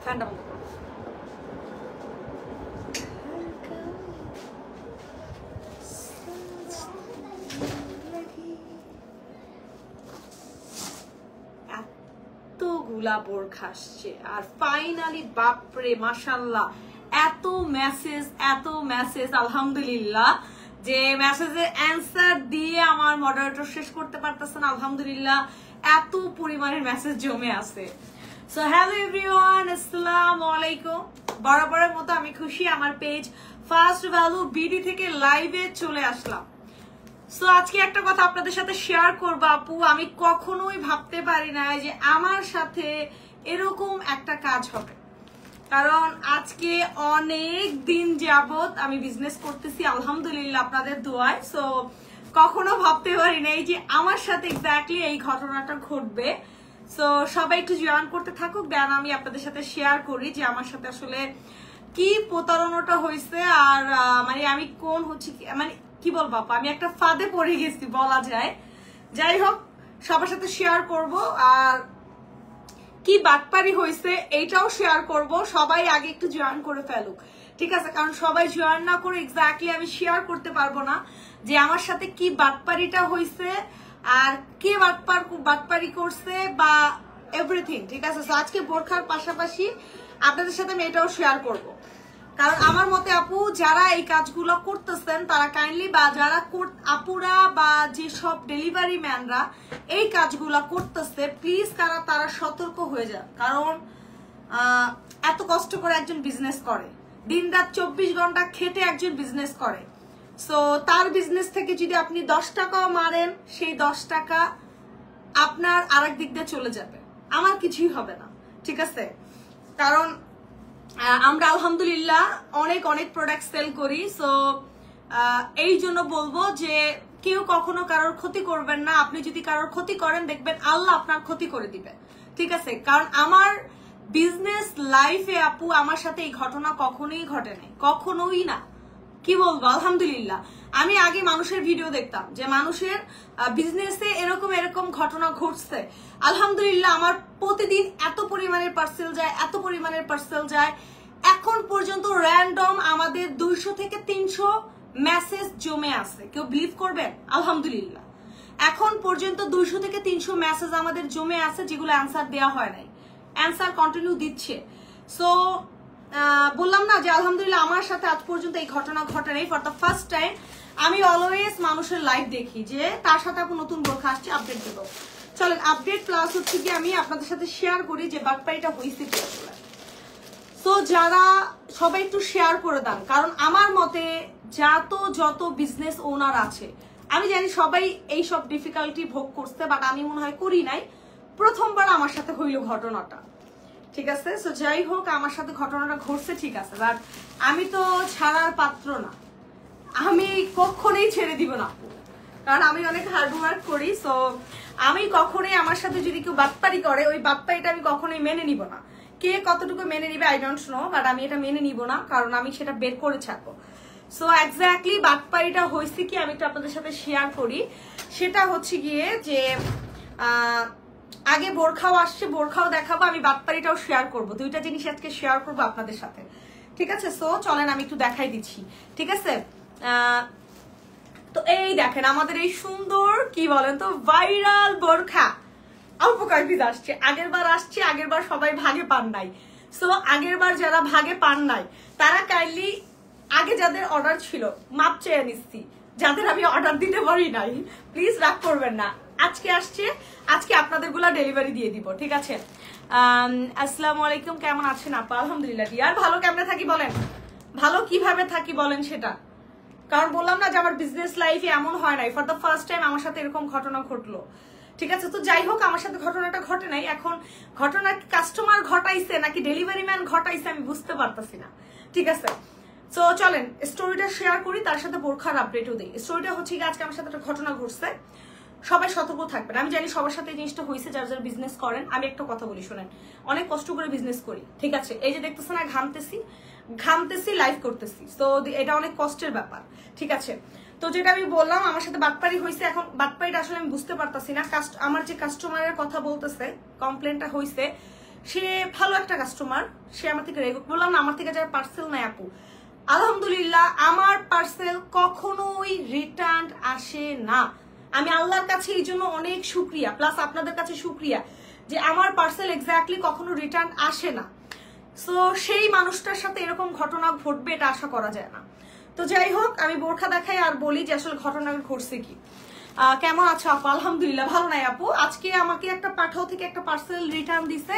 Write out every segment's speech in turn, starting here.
ফ্যানটা এতগুলা বোরখা আসছে আর ফাইনালি বাপরে মাশাআল্লাহ এত মেসেজ আলহামদুলিল্লাহ যে মেসেজের অ্যান্সার দিয়ে আমার মডারেটর শেষ করতে পারতেছেন আলহামদুলিল্লাহ এত পরিমাণের মেসেজ জমে আছে। সো হ্যালো এভরিওয়ান, আসসালামু আলাইকুম। বরাবরের মতো আমি খুশি আমার পেজ ফার্স্ট ভ্যালু বিডি থেকে লাইভে চলে আসলাম। সো আজকে একটা কথা আপনাদের সাথে শেয়ার করব আপু, আমি কখনোই ভাবতে পারি না যে আমার সাথে এরকম একটা কাজ হবে, কারণ আজকে অনেক দিন যাবত আমি বিজনেস করতেছি আলহামদুলিল্লাহ আপনাদের দোয়ায়। সো কখনো ভাবতে পারি নাই যে আমার সাথে এক্স্যাক্টলি এই ঘটনাটা ঘটবে। সো সবাই একটু জয়েন করতে থাকুক, দেন আমি আপনাদের সাথে শেয়ার করি যে আমার সাথে আসলে কি প্রতারণাটা হয়েছে আর মানে আমি কোন হচ্ছে মানে কি বলবো আপা, আমি একটা ফাঁদে পড়ে গেছি বলা যায়। যাই হোক সবার সাথে শেয়ার করব আর কি বাটপারি হয়েছে এইটাও শেয়ার করব। সবাই আগে একটু জয়েন করে ফেলুক, ঠিক আছে? কারণ সবাই জয়েন না করে এক্স্যাক্টলি আমি শেয়ার করতে পারবো না যে আমার সাথে কি বাটপারিটা হয়েছে আর কে বাটপারি করছে বা এভরিথিং, ঠিক আছে? তো আজকে বোরখার পাশাপাশি আপনাদের সাথে আমি এটাও শেয়ার করব, কারণ আমার মতে আপু যারা এই কাজগুলো করতেছেন তারা কাইন্ডলি বা যারা আপুরা বা যেসব ডেলিভারি ম্যানরা এই কাজগুলো করতেছে প্লিজ তারা সতর্ক হয়ে যান। কারণ এত কষ্ট করে একজন বিজনেস করে, দিন রাত 24 ঘন্টা খেটে একজন বিজনেস করে। সো তার বিজনেস থেকে যদি আপনি 10 টাকাও মারেন, সেই 10 টাকা আপনার আরেক দিক দিয়ে চলে যাবে, আমার কিছুই হবে না, ঠিক আছে? কারণ আমরা আলহামদুলিল্লাহ অনেক প্রোডাক্ট সেল করি। সো এই জন্য বলবো যে কেউ কখনো কারোর ক্ষতি করবেন না। আপনি যদি কারোর ক্ষতি করেন দেখবেন আল্লাহ আপনার ক্ষতি করে দিবে, ঠিক আছে? কারণ আমার বিজনেস লাইফে আপু আমার সাথে এই ঘটনা কখনোই ঘটে নাই, কখনোই না। কি বলবো, আলহামদুলিল্লাহ। আমি আগে মানুষের ভিডিও দেখতাম যে মানুষের বিজনেসে এরকম ঘটনা ঘটছে, আলহামদুলিল্লাহ আমার প্রতিদিন এত পরিমাণের পার্সেল যায়। এখন পর্যন্ত র্যান্ডম আমাদের 200 থেকে 300 মেসেজ জমে আছে, কেউ বিলিভ করবেন? আলহামদুলিল্লাহ এখন পর্যন্ত 200 থেকে 300 মেসেজ আমাদের জমে আছে যেগুলো অ্যান্সার দেওয়া হয় নাই, অ্যান্সার কন্টিনিউ দিচ্ছে। সো বললাম না যে আলহামদুলিল্লাহ আমার সাথে আজ পর্যন্ত এই ঘটনা ঘটে নাই। ফর দ্য ফার্স্ট টাইম আমি অলওয়েজ মানুষের লাইভ দেখি যে তার সাথে আপু নতুন বোরখা আসছে, আপডেট দেবো। চলেন আপডেট প্লাস হচ্ছে কি আমি আপনাদের সাথে শেয়ার করি যে বাটপাড়িটা হয়েছে কি আসলে। সো যারা সবাই একটু শেয়ার করে দেন, কারণ আমার মতে যত বিজনেস ওনার আছে আমি জানি সবাই এইসব ডিফিকাল্টি ভোগ করছে, বাট আমি মনে হয় করি নাই, প্রথমবার আমার সাথে হইল ঘটনাটা, ঠিক আছে? সো যাই হোক আমার সাথে ঘটনাটা ঘটছে, ঠিক আছে, বাট আমি তো ছাড়ার পাত্র না, আমি কখনোই ছেড়ে দিব না, কারণ আমি অনেক হার্ডওয়ার্ক করি। সো আমি কখনোই আমার সাথে যদি কেউ বাটপারি করে ওই বাটপারিটা আমি কখনোই মেনে নিব না। কে কতটুকু মেনে নিবে আই ডোন্ট নো, বাট আমি এটা মেনে নিব না, কারণ আমি সেটা বের করে ছাড়বো। সো এক্স্যাক্টলি বাটপারিটা হয়েছে কি আমি একটু আপনাদের সাথে শেয়ার করি। সেটা হচ্ছে গিয়ে যে আগে বোরখাও আসছে, বোরখাও দেখাবো, আমি বাটপারিটাও শেয়ার করব, দুইটা জিনিস আজকে শেয়ার করবো আপনাদের সাথে, ঠিক আছে? সো চলেন আমি একটু দেখাই দিচ্ছি, ঠিক আছে? তো এই দেখেন আমাদের এই সুন্দর কি বলেন তো ভাইরাল বোরখা অল্প কয়েকদিন আসছে, আগের বার সবাই ভাগে পান নাই। সো আগের বার যারা ভাগে পান নাই তারা কাইন্ডলি আগে যাদের অর্ডার ছিল মাপ চেয়ে নিচ্ছি, যাদের আমি অর্ডার দিতে পারি নাই প্লিজ রাগ করবেন না, আজকে আসছে, আজকে আপনাদের গুলা ডেলিভারি দিয়ে দিব, ঠিক আছে? আসসালামু আলাইকুম, কেমন আছেন আপা? আলহামদুলিল্লাহ ডিয়ার, ভালো কেমনে থাকি বলেন, ভালো কিভাবে থাকি বলেন সেটা, কারণ বললাম না যে আমার বিজনেস লাইফে এমন হয় নাই, ফর দ্য ফার্স্ট টাইম আমার সাথে এরকম ঘটনা ঘটলো, ঠিক আছে? তো যাই হোক আমার সাথে ঘটনাটা ঘটে নাই, এখন ঘটনা কাস্টমার ঘটাইছে নাকি ডেলিভারি ম্যান ঘটাইছে আমি বুঝতে পারতেছি না, ঠিক আছে? সো চলেন স্টোরিটা শেয়ার করি, তার সাথে বোরখার আপডেটও দিই। স্টোরিটা হচ্ছে কি আজকে আমার সাথে একটা ঘটনা ঘটছে, সবাই সতর্ক থাকবেন। আমি জানি সবার সাথে এই জিনিসটা হয়েছে যারা যারা বিজনেস করেন। আমি একটা কথা বলি শোনেন, অনেক কষ্ট করে বিজনেস করি, ঠিক আছে? এই যে দেখতেছেন না ঘামতেছি লাইভ করতেছি, তো এটা অনেক কষ্টের ব্যাপার, ঠিক আছে? তো যেটা আমি বললাম আমার সাথে বাটপারি হয়েছে, এখন বাটপারিটা আসলে আমি বুঝতে পারতাছি না। আমার যে কাস্টমারের কথা বলতেছে কমপ্লেনটা হয়েছে সে ভালো একটা কাস্টমার, সে আমার থেকে বললাম না আমার থেকে যারা পার্সেল নেয় আপু, আলহামদুলিল্লাহ আমার পার্সেল কখনোই রিটার্ন আসে না। আমি আল্লাহর কাছে এই জন্য অনেক শুকরিয়া, প্লাস আপনাদের কাছে শুকরিয়া যে আমার পার্সেল এক্স্যাক্টলি কখনো রিটার্ন আসে না। সো সেই মানুষটার সাথে এরকম ঘটনা ঘটবে এটা আশা করা যায় না। তো যাই হোক, আমি বোরখা দেখাই আর বলি যে আসলে ঘটনা ঘটছে কি। কেমন আছো আপু? আলহামদুলিল্লাহ ভালো নাই আপু। আজকে আমাকে একটা পাঠাও থেকে একটা পার্সেল রিটার্ন দিছে,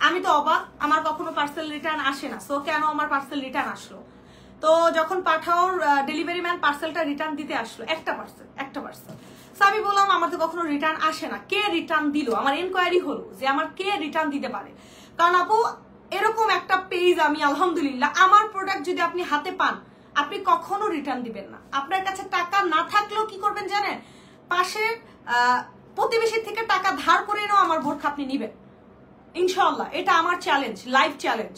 আমি তো অবাক, আমার কখনো পার্সেল রিটার্ন আসে না। সো কেন আমার পার্সেল রিটার্ন আসলো? তো যখন পাঠাওর ডেলিভারি ম্যান পার্সেলটা রিটার্ন দিতে আসলো, একটা পার্সেল। সো আমি বললাম আমার তো কখনো রিটার্ন আসে না, কে রিটার্ন দিল? আমার এনকোয়ারি হলো যে আমার কে রিটার্ন দিতে পারে। কারণ আপু এরকম একটা পেজ আমি আলহামদুলিল্লাহ, আমার প্রোডাক্ট যদি আপনি হাতে পান আপনি কখনো রিটার্ন দিবেন না। আপনার কাছে টাকা না থাকলেও কি করবেন জানেন? পাশের প্রতিবেশীর থেকে টাকা ধার করে এনেও আমার বোরখা আপনি নিবেন ইনশাআল্লাহ। এটা আমার চ্যালেঞ্জ, লাইফ চ্যালেঞ্জ।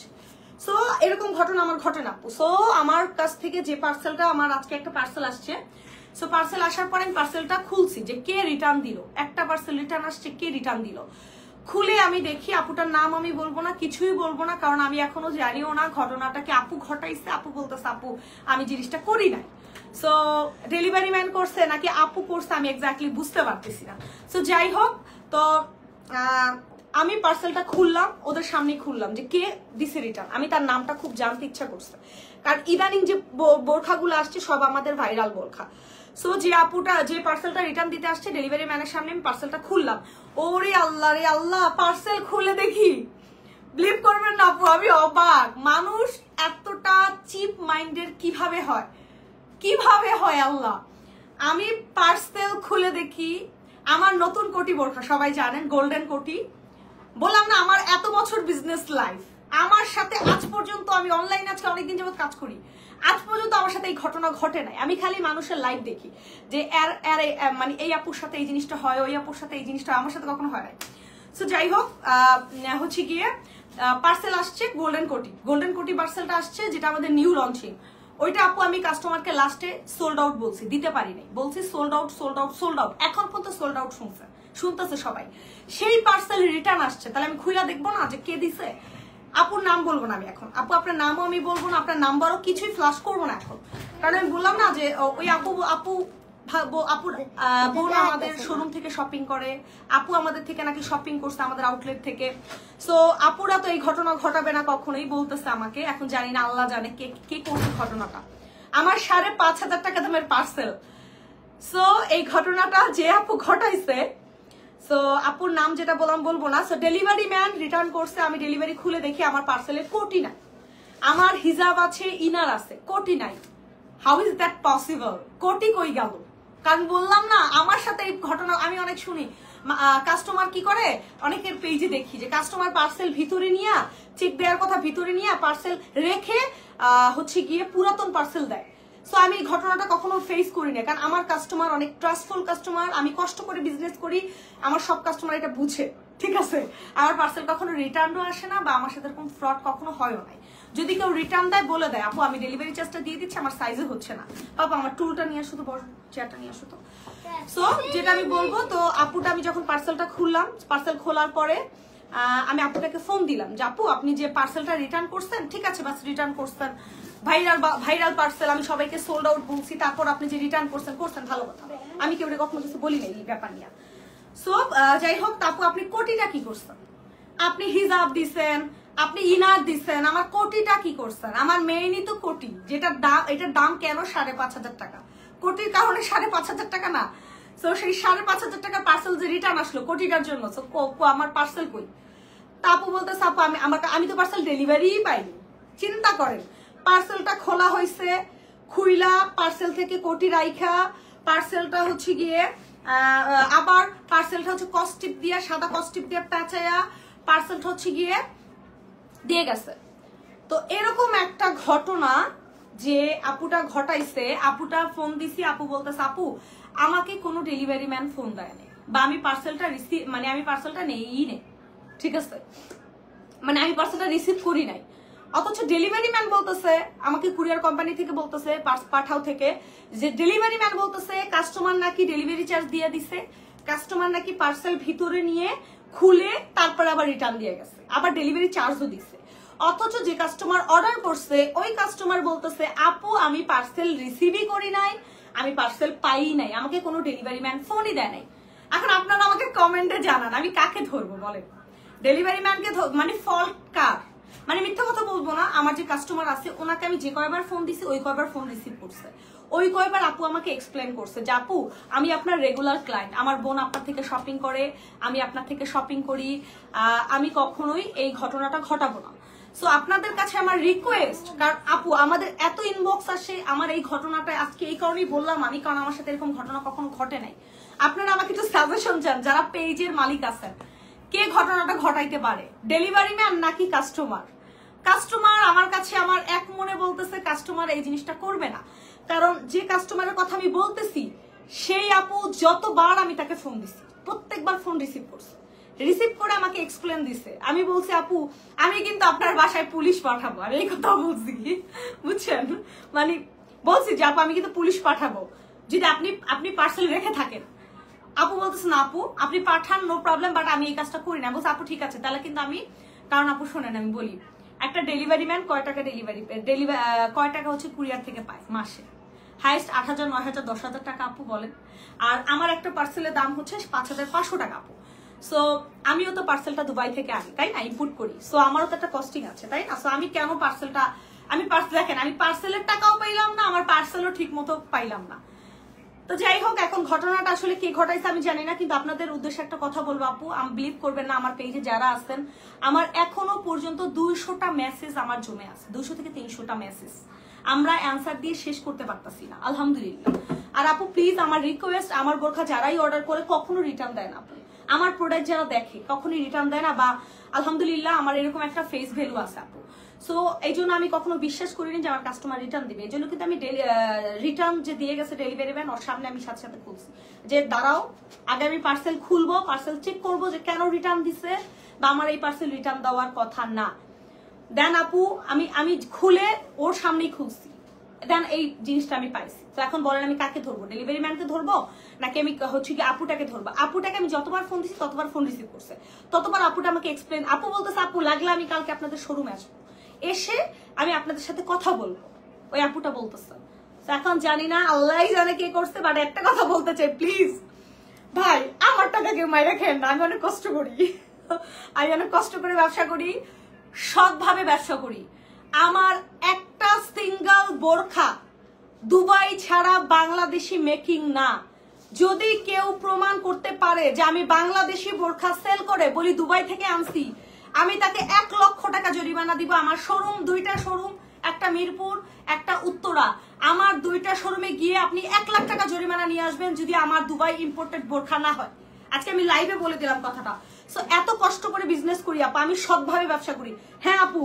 সো এরকম ঘটনা আমার ঘটে না। সো আমার কাছ থেকে যে পার্সেলটা, আমার আজকে একটা পার্সেল আসছে। সো পার্সেল আসার পরে আমি পার্সেলটা খুলছি যে কে রিটার্ন দিল। একটা পার্সেল রিটার্ন আসছে, কে রিটার্ন দিল। খুলে আমি দেখি, আপুটার নাম আমি বলবো না, কিছুই বলবো না, কারণ আমি এখনো জানিও না ঘটনাটাকে আপু ঘটাইছে। আপু বলতেছে আপু আমি জিনিসটা করি নাই। সো ডেলিভারি ম্যান করছে নাকি আপু করছে আমি এক্স্যাক্টলি বুঝতে পারতেছি না। সো যাই হোক, তো আমি পার্সেলটা খুললাম, ওদের সামনে খুললাম যে কে দিছে রিটার্ন। আমি তার নামটা খুব জানতে ইচ্ছা করছে, কারণ ইদানিং যে বোরখাগুলো আসছে সব আমাদের ভাইরাল বোরখা। সো যে আপুটা যে পার্সেলটা রিটার্ন দিতে আসছে ডেলিভারি ম্যানের সামনে আমি পার্সেলটা খুললাম। ওরে আল্লাহ রে আল্লাহ, পার্সেল খুলে দেখি, বিলিভ করবেন না আপু আমি অবাক। মানুষ এতটা চিপ মাইন্ডের কিভাবে হয়, কিভাবে হয় আল্লাহ। আমি পার্সেল খুলে দেখি আমার নতুন কোটি বোরখা, সবাই জানেন গোল্ডেন কোটি। বললাম না আমার এত বছর বিজনেস লাইফ, আমার সাথে আজ পর্যন্ত, আমি অনলাইনে আজকে অনেকদিন যাবত কাজ করি, আজ পর্যন্ত আমার সাথে এই ঘটনা ঘটে নাই। আমি খালি মানুষের লাইভ দেখি যে মানে এই আপুর সাথে এই জিনিসটা হয়, ওই আপুর সাথে এই জিনিসটা, আমার সাথে কখনো হয় নাই। সো যাই হোক, হচ্ছে গিয়ে পার্সেল আসছে গোল্ডেন কোটি পার্সেলটা আসছে, যেটা আমাদের নিউ লঞ্চিং। ওইটা আপু আমি কাস্টমারকে লাস্টে সোল্ড আউট বলছি, দিতে পারি নাই, বলছি সোল্ড আউট। এখন পর্যন্ত সোল্ড আউট শুনতেছে সবাই। সেই পার্সেল রিটার্ন আসছে, তাহলে আমি খুইলা দেখবো না যে কে দিছে। আপুর নাম বলবো না আমি এখন, আপু আপনার নামও আমি বলবো না, আপনার নাম্বারও কিছুই ফ্লাশ করবো না এখন। কারণ আমি বললাম না যে ওই আপুর বোন আমাদের শোরুম থেকে শপিং করে, আপু আমাদের থেকে নাকি শপিং করছে আমাদের আউটলেট থেকে। সো আপুরা তো এই ঘটনা ঘটাবে না কখনোই বলতেছে আমাকে। এখন জানি না, আল্লাহ জানে কে করছে ঘটনাটা। আমার 5,500 টাকা দামের পার্সেল। সো এই ঘটনাটা যে আপু ঘটাইছে, সো আপুর নাম যেটা বলবো না। সো ডেলিভারি ম্যান রিটার্ন করছে, আমি ডেলিভারি খুলে দেখি আমার পার্সেলে কোটি নাই। আমার হিজাব আছে, ইনার আছে, কোটি নাই। How is that possible? কোটি কই গেল? কারণ বললাম না আমার সাথে এই ঘটনা আমি অনেক শুনি। কাস্টমার কি করে, অনেকের পেজে দেখি যে কাস্টমার পার্সেল ভিতরে নিয়ে, চেক দেওয়ার কথা ভিতরে নিয়ে পার্সেল রেখে হচ্ছে গিয়ে পুরাতন পার্সেল দেয়। সো আমি এই ঘটনাটা কখনো ফেস করি না, কারণ আমার কাস্টমার অনেক ট্রাস্টফুল কাস্টমার, আমি কষ্ট করে বিজনেস করি, আমার সব কাস্টমার এটা বুঝে, ঠিক আছে। আমার পার্সেল কখনো রিটার্নও আসে না, বা আমার সাথে এরকম ফ্রড কখনো হয়ও নাই। যদি কেউ রিটার্ন দেয় বলে দেয় আপু আমি ডেলিভারি চার্জটা দিয়ে দিচ্ছি, আমার সাইজে হচ্ছে না, বাবা আমার টুলটা নিয়ে আসো তো, বড় চেয়ারটা নিয়ে আসো তো। সো যেটা আমি বলবো, তো আপুটা আমি যখন পার্সেলটা খুললাম, পার্সেল খোলার পরে আমি আপুটাকে ফোন দিলাম যে আপু আপনি যে পার্সেলটা রিটার্ন করছেন, ঠিক আছে বাস রিটার্ন করছেন, ভাইরাল পার্সেল, আমি সবাইকে সোল্ড আউট বলছি, তারপর আপনি যে রিটার্ন করছেন ভালো কথা, আমি কেউ কখনো কিছু বলি নাই এই ব্যাপার নিয়ে। সো যাই হোক, আপু আপনি কোটিটা কি করছেন? আপনি হিজাব দিছেন, আপনি ইনার দিছেন, আমার কোটিটা কি করছেন? আমার মেইনই তো কোটি, যেটার দাম, এটার দাম কেন 5,500 টাকা, কোটির কারণে 5,500 টাকা না। সো সেই 5,500 টাকা পার্সেল যে রিটার্ন আসলো কোটিটার জন্য, সো আমার পার্সেল কই? তা আপু বলতেছে আপু আমি তো পার্সেল ডেলিভারিই পাইনি। চিন্তা করেন, পার্সেলটা খোলা হয়েছে, খুইলা পার্সেল থেকে কোটি রাইখা, পার্সেলটা হচ্ছে গিয়ে আবার পার্সেলটা হচ্ছে কস্টিপ দিয়া, সাদা কস্টিপ দিয়ে পেঁচায়া পার্সেলটা হচ্ছে গিয়ে দিয়ে গেছে। তো এরকম একটা ঘটনা যে আপুটা ঘটাইছে, আপুটা ফোন দিছি, আপু বলতেছে আপু আমাকে কোনো ডেলিভারি ম্যান ফোন দেয়নি, বা আমি পার্সেলটা রিসিভ, মানে আমি পার্সেলটা নেই, ঠিক আছে, মানে আমি পার্সেলটা রিসিভ করি নাই। অথচ ডেলিভারি ম্যান বলতেছে আমাকে, কুরিয়ার কোম্পানি থেকে বলতেছে, পাঠাও থেকে, যে ডেলিভারি ম্যান বলতেছে কাস্টমার নাকি ডেলিভারি চার্জ দিয়ে দিছে, কাস্টমার নাকি পার্সেল ভিতরে নিয়ে খুলে তারপরে আবার রিটার্ন দিয়ে গেছে, আবার ডেলিভারি চার্জও দিছে। অথচ যে কাস্টমার অর্ডার করছে ওই কাস্টমার বলতেছে আপু আমি পার্সেল রিসিভই করি নাই, আমি পার্সেল পাই নাই, আমাকে কোনো ডেলিভারি ম্যান ফোনই দেয় নাই। এখন আপনারা আমাকে কমেন্টে জানান আমি কাকে ধরবো বলেন? ডেলিভারি ম্যানকে মানে ফল্ট কার? মানে মিথ্যা কথা বলবো না, আমার যে কাস্টমার আছে ওনাকে আমি যে কয়বার ফোন দিছি ওই কয়বার ফোন রিসিভ করছে, ওই কয়বার আপু আমাকে এক্সপ্লেন করছে যে আপু আমি আপনার রেগুলার ক্লায়েন্ট, আমার বোন আপনার থেকে শপিং করে, আমি আপনার থেকে শপিং করি, আমি কখনোই এই ঘটনাটা ঘটাবো না। সো আপনাদের কাছে আমার রিকোয়েস্ট, কারণ আপু আমাদের এত ইনবক্স আসে, আমার এই ঘটনাটা আজকে এই কারণেই বললাম আমি, কারণ আমার সাথে এরকম ঘটনা কখনো ঘটে নাই। আপনারা আমাকে একটু সাজেশন চান যারা পেজের মালিক আছেন, কে ঘটনাটা ঘটাইতে পারে, ডেলিভারি ম্যান নাকি কাস্টমার? কাস্টমার আমার কাছে আমার এক মনে বলতেছে কাস্টমার এই জিনিসটা করবে না, কারণ যে কাস্টমারের কথা আমি বলতেছি সেই আপু যতবার আমি তাকে ফোন দিছি প্রত্যেকবার ফোন রিসিভ করছে, রিসিভ করে আমাকে এক্সপ্লেন দিছে। আমি বলছি আপু আমি কিন্তু আপনার বাসায় পুলিশ পাঠাবো, আমি এই কথা বলছি বুঝছেন, মানে বলছি যে আপু আমি কিন্তু পুলিশ পাঠাবো যদি আপনি পার্সেল রেখে থাকেন। আপু বলতেছে না আপু আপনি পাঠান নো প্রবলেম, বাট আমি এই কাজটা করি না। বলছে আপু ঠিক আছে তাহলে কিন্তু আমি, কারণ আপু শোনেন আমি বলি একটা ডেলিভারি ম্যান কয় টাকা কয় টাকা হচ্ছে কুরিয়ার থেকে পায় মাসে? হাইস্ট 8,000, 9,000, 10,000 টাকা আপু বলেন। আর আমার একটা পার্সেলের দাম হচ্ছে 5,500 টাকা আপু। সো আমিও তো পার্সেলটা দুবাই থেকে আনি তাই না, ইম্পোর্ট করি, সো আমারও তো একটা কস্টিং আছে তাই না। সো আমি কেন পার্সেলটা দেখেন আমি পার্সেলের টাকাও পাইলাম না, আমার পার্সেলও ঠিক মতো পাইলাম না। তো যাই হোক এখন ঘটনাটা আসলে কে ঘটাইছে আমি জানি না, কিন্তু আপনাদের উদ্দেশ্যে একটা কথা বলবো আপু, আমি বিলিভ করবেন না আমার পেজে যারা আছেন আমার এখনো পর্যন্ত 200টা মেসেজ আমার জমে আছে, 200 থেকে 300টা মেসেজ আমরা অ্যান্সার দিয়ে শেষ করতে পারতাছি না আলহামদুলিল্লাহ। আর আপু প্লিজ আমার রিকোয়েস্ট, আমার বোরখা যারাই অর্ডার করে কখনো রিটার্ন দেয় না আপু, আমার প্রোডাক্ট যারা দেখে কখনোই রিটার্ন দেয় না, বা আলহামদুলিল্লাহ আমার এরকম একটা ফেস ভ্যালু আছে আপু। সো এই জন্য আমি কখনো বিশ্বাস করিনি যে আমার কাস্টমার রিটার্ন দিবে, এই জন্য কিন্তু আমি রিটার্ন যে দিয়ে গেছে ডেলিভারি ম্যান ওর সামনে আমি সাথে সাথে খুলছি যে দাঁড়াও আগে আমি পার্সেল খুলবো, পার্সেল চেক করবো যে কেন রিটার্ন দিছে, বা আমার এই পার্সেল রিটার্ন দেওয়ার কথা না। দেন আপু আমি খুলে ওর সামনেই খুলছি, দেন এই জিনিসটা আমি পাইছি। তো এখন বলেন আমি কাকে ধরবো, ডেলিভারি ম্যানকে ধরবো নাকি আমি হচ্ছে কি আপুটাকে ধরবো? আপুটাকে আমি যতবার ফোন দিচ্ছি ততবার ফোন রিসিভ করছে, ততবার আপুটা আমাকে এক্সপ্লেন, আপু বলতেছে আপু লাগলে আমি কালকে আপনাদের শোরুমে আসবো, এসে আমি আপনাদের সাথে কথা বলবো, ওই আপুটা বলতেছে। এখন জানি না আল্লাহ জানে কে করছে, বাট একটা কথা বলতে চাই প্লিজ ভাই আমার টাকা কেউ মাইরা খেন না, আমি অনেক কষ্ট করি, আমি অনেক কষ্ট করে ব্যবসা করি, সৎভাবে ব্যবসা করি। আমার একটা সিঙ্গেল বোরখা দুবাই ছাড়া বাংলাদেশি মেকিং না। যদি কেউ প্রমাণ করতে পারে যে আমি বাংলাদেশি বোরখা সেল করে বলি দুবাই থেকে আনছি, আমি তাকে 1 লক্ষ টাকা জরিমানা দিব। আমার শোরুম 2টা শোরুম, একটা মিরপুর একটা উত্তরা, আমার 2টা শোরুমে গিয়ে আপনি 1 লাখ টাকা জরিমানা নিয়ে আসবেন যদি আমার দুবাই ইম্পোর্টেড বোরখা না হয়। আজকে আমি লাইভে বলে দিলাম কথাটা। সো এত কষ্ট করে বিজনেস করি আপু, আমি সৎভাবে ব্যবসা করি। হ্যাঁ আপু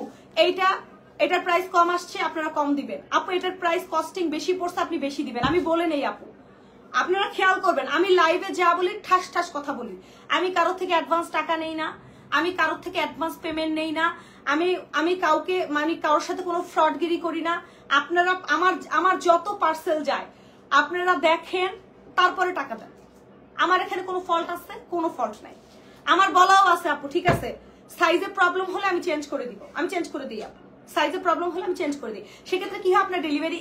এটার প্রাইস কম আসছে আপনারা কম দিবেন, আপু এটার প্রাইস কস্টিং বেশি পড়ছে আপনি বেশি দিবেন, আমি বলে নেই আপু, আপনারা খেয়াল করবেন আমি লাইভে যা বলি ঠাস ঠাস কথা বলি। আমি কারোর থেকে অ্যাডভান্স টাকা নেই না, আমি কারোর থেকে অ্যাডভান্স পেমেন্ট নেই না, আমি কাউকে মানে কারোর সাথে কোনো ফ্রডগিরি করি না। আপনারা আমার যত পার্সেল যায় আপনারা দেখেন তারপরে টাকা দেন। আমার এখানে কোনো ফল্ট আছে? কোনো ফল্ট নাই। আমার বলাও আছে আপু ঠিক আছে সাইজে প্রবলেম হলে আমি চেঞ্জ করে দিব, আমি চেঞ্জ করে দিই আপু, সাইজে প্রবলেম হলে আমি চেঞ্জ করে দিই। সেক্ষেত্রে কি হয় আপনার ডেলিভারি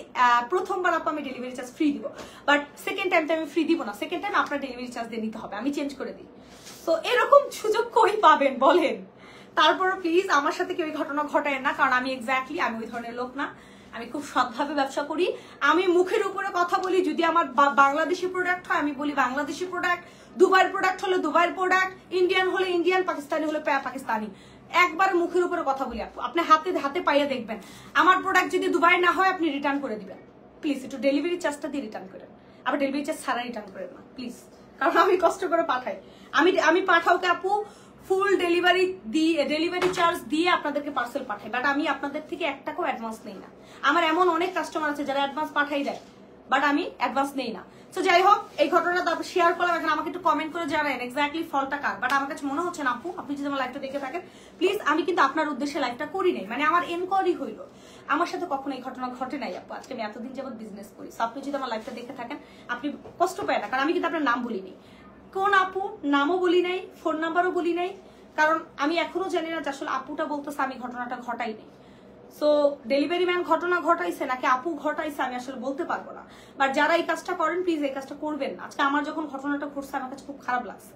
প্রথমবার আপু আমি ডেলিভারি চার্জ ফ্রি দিব, বাট সেকেন্ড টাইমটা আমি ফ্রি দিব না, সেকেন্ড টাইম আপনার ডেলিভারি চার্জ দিয়ে নিতে হবে, আমি চেঞ্জ করে দিই। তো এরকম সুযোগ কই পাবেন বলেন? তারপর প্লিজ আমার সাথে কেউ এই ঘটনা ঘটায় না, কারণ আমি এক্স্যাক্টলি আমি ওই ধরনের লোক না, আমি খুব সৎভাবে ব্যবসা করি। আমি মুখের উপরে কথা বলি, যদি আমার বাংলাদেশি প্রোডাক্ট হয় আমি বলি বাংলাদেশি প্রোডাক্ট, দুবাইয়ের প্রোডাক্ট হলে দুবাইয়ের প্রোডাক্ট, ইন্ডিয়ান হলে ইন্ডিয়ান, পাকিস্তানি হলে পাকিস্তানি, একবার মুখের উপরে কথা বলি আপু। আপনি হাতে পাইয়া দেখবেন আমার প্রোডাক্ট যদি দুবাই না হয় আপনি রিটার্ন করে দিবেন প্লিজ, একটু ডেলিভারি চার্জটা দিয়ে রিটার্ন করেন, আবার ডেলিভারি চার্জ ছাড়া রিটার্ন করেন না প্লিজ, কারণ আমি কষ্ট করে পাঠাই। আমি পাঠাওকে আপু ফুল ডেলিভারি চার্জ দিয়ে আপনাদেরকে পার্সেল পাঠাই, বাট আমি আপনাদের থেকে 1 টাকাও অ্যাডভান্স নেই না। আমার এমন অনেক কাস্টমার আছে যারা অ্যাডভান্স পাঠাই দেয়, বাট আমি অ্যাডভান্স নেই না। তো যাই হোক এই ঘটনাটা তারপর শেয়ার করলাম, এখন আমাকে একটু কমেন্ট করে জানান এক্স্যাক্টলি ফলটা কার। বাট আমার কাছে মনে হচ্ছে না আপু, আপনি যদি আমার লাইভটা দেখে থাকেন প্লিজ, আমি কিন্তু আপনার উদ্দেশ্যে লাইভটা করি নাই, মানে আমার এনকোয়ারি হইলো, আমার সাথে কখনো এই ঘটনা ঘটে নাই আপু। আজকে আমি এতদিন যাবত বিজনেস করি, আপনি যদি আমার লাইভটা দেখে থাকেন আপনি কষ্ট পায় না, কারণ আমি কিন্তু আপনার নাম বলিনি। কোন আপু নামও বলি নাই, ফোন নাম্বারও বলি নাই, কারণ আমি এখনো জানি না যে আসলে আপুটা বলতেছে আমি ঘটনাটা ঘটাই নাই। সো ডেলিভারি ম্যান ঘটনা ঘটাইছে নাকি আপু ঘটাইছে আমি আসলে বলতে পারবো না। বাট যারা এই কাজটা করেন প্লিজ এই কাজটা করবেন না। আজকে আমার যখন ঘটনাটা ঘটছে আমার কাছে খুব খারাপ লাগছে,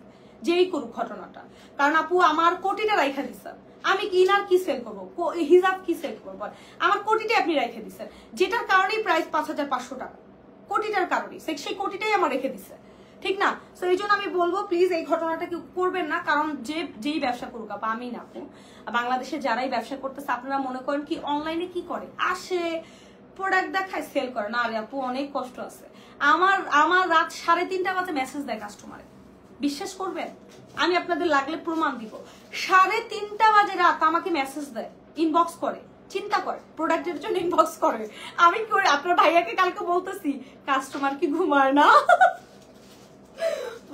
যেই করুক ঘটনাটা, কারণ আপু আমার কোটিটা রাইখা দিচ্ছেন, আমি কি না কি সেল করবো, হিজাব কি সেল করবো, আমার কোটিটা আপনি রেখে দিচ্ছেন, যেটার কারণেই প্রাইস 5,500 টাকা, কোটিটার কারণেই সেই কোটিটাই আমার রেখে দিচ্ছে, ঠিক না? তো এই জন্য আমি বলবো প্লিজ এই ঘটনাটা কেউ করবেন না, কারণ যেই ব্যবসা করুক আপা, আমি না আপু, বাংলাদেশে যারাই ব্যবসা করতেছে আপনারা মনে করেন কি অনলাইনে কি করে, আসে প্রোডাক্ট দেখায় সেল করে না। আরে আপু অনেক কষ্ট আছে। আমার রাত 3:30 বাজে মেসেজ দেয় কাস্টমারে, বিশ্বাস করবেন? আমি আপনাদের লাগলে প্রমাণ দিব। 3:30 বাজে রাত আমাকে মেসেজ দেয়, ইনবক্স করে, চিন্তা করে, প্রোডাক্টের জন্য ইনবক্স করে। আমি কি করে আপনার ভাইয়াকে কালকে বলতেছি কাস্টমার কি ঘুমায় না।